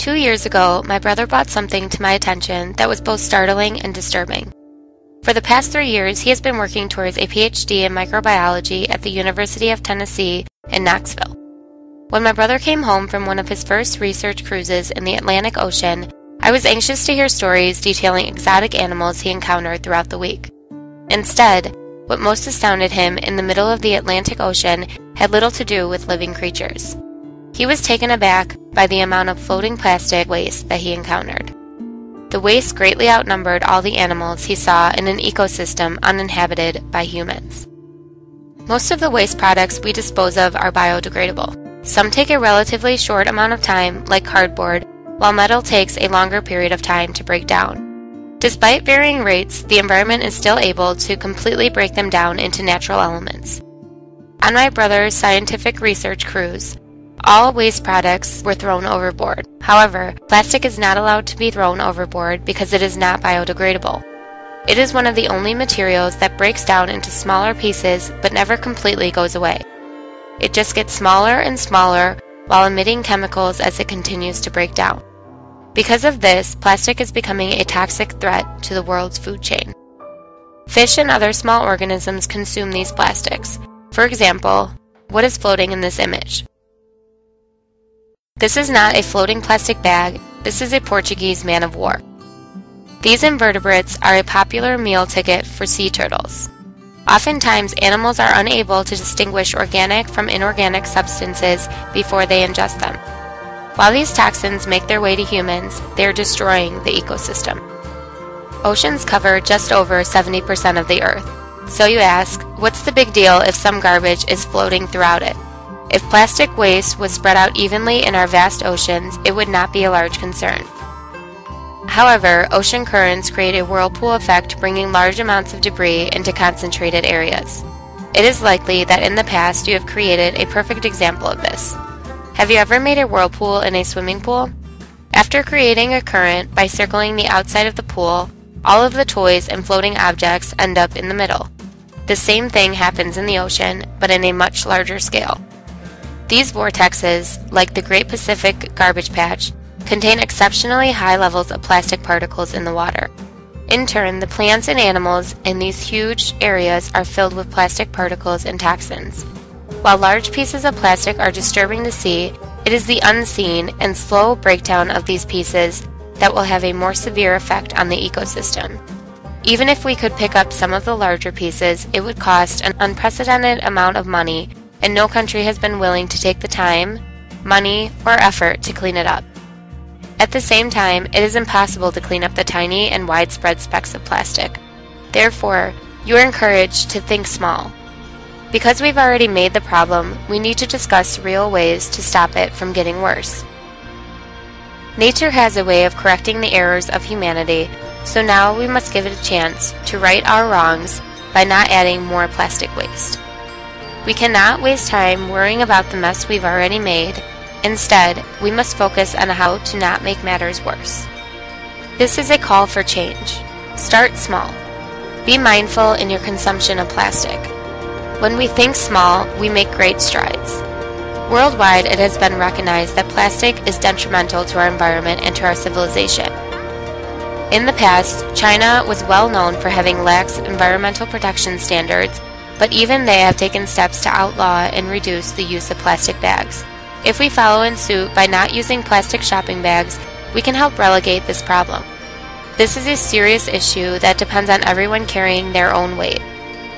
2 years ago, my brother brought something to my attention that was both startling and disturbing. For the past 3 years, he has been working towards a PhD in microbiology at the University of Tennessee in Knoxville. When my brother came home from one of his first research cruises in the Atlantic Ocean, I was anxious to hear stories detailing exotic animals he encountered throughout the week. Instead, what most astounded him in the middle of the Atlantic Ocean had little to do with living creatures. He was taken aback by the amount of floating plastic waste that he encountered. The waste greatly outnumbered all the animals he saw in an ecosystem uninhabited by humans. Most of the waste products we dispose of are biodegradable. Some take a relatively short amount of time, like cardboard, while metal takes a longer period of time to break down. Despite varying rates, the environment is still able to completely break them down into natural elements. On my brother's scientific research cruise, all waste products were thrown overboard. However, plastic is not allowed to be thrown overboard because it is not biodegradable. It is one of the only materials that breaks down into smaller pieces but never completely goes away. It just gets smaller and smaller while emitting chemicals as it continues to break down. Because of this, plastic is becoming a toxic threat to the world's food chain. Fish and other small organisms consume these plastics. For example, what is floating in this image? This is not a floating plastic bag, this is a Portuguese man-of-war. These invertebrates are a popular meal ticket for sea turtles. Oftentimes, animals are unable to distinguish organic from inorganic substances before they ingest them. While these toxins make their way to humans, they are destroying the ecosystem. Oceans cover just over 70% of the Earth. So you ask, what's the big deal if some garbage is floating throughout it? If plastic waste was spread out evenly in our vast oceans, it would not be a large concern. However, ocean currents create a whirlpool effect, bringing large amounts of debris into concentrated areas. It is likely that in the past you have created a perfect example of this. Have you ever made a whirlpool in a swimming pool? After creating a current by circling the outside of the pool, all of the toys and floating objects end up in the middle. The same thing happens in the ocean, but in a much larger scale. These vortexes, like the Great Pacific Garbage Patch, contain exceptionally high levels of plastic particles in the water. In turn, the plants and animals in these huge areas are filled with plastic particles and toxins. While large pieces of plastic are disturbing the sea, it is the unseen and slow breakdown of these pieces that will have a more severe effect on the ecosystem. Even if we could pick up some of the larger pieces, it would cost an unprecedented amount of money, and no country has been willing to take the time, money, or effort to clean it up. At the same time, it is impossible to clean up the tiny and widespread specks of plastic. Therefore, you are encouraged to think small. Because we've already made the problem, we need to discuss real ways to stop it from getting worse. Nature has a way of correcting the errors of humanity, so now we must give it a chance to right our wrongs by not adding more plastic waste. We cannot waste time worrying about the mess we've already made. Instead, we must focus on how to not make matters worse. This is a call for change. Start small. Be mindful in your consumption of plastic. When we think small, we make great strides. Worldwide, it has been recognized that plastic is detrimental to our environment and to our civilization. In the past, China was well known for having lax environmental protection standards, but even they have taken steps to outlaw and reduce the use of plastic bags. If we follow in suit by not using plastic shopping bags, we can help relegate this problem. This is a serious issue that depends on everyone carrying their own weight.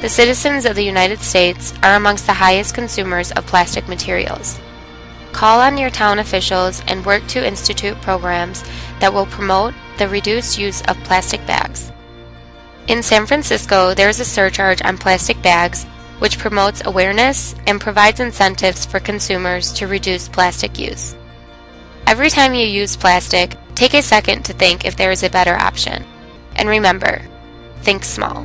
The citizens of the United States are amongst the highest consumers of plastic materials. Call on your town officials and work to institute programs that will promote the reduced use of plastic bags. In San Francisco, there is a surcharge on plastic bags which promotes awareness and provides incentives for consumers to reduce plastic use. Every time you use plastic, take a second to think if there is a better option. And remember, think small.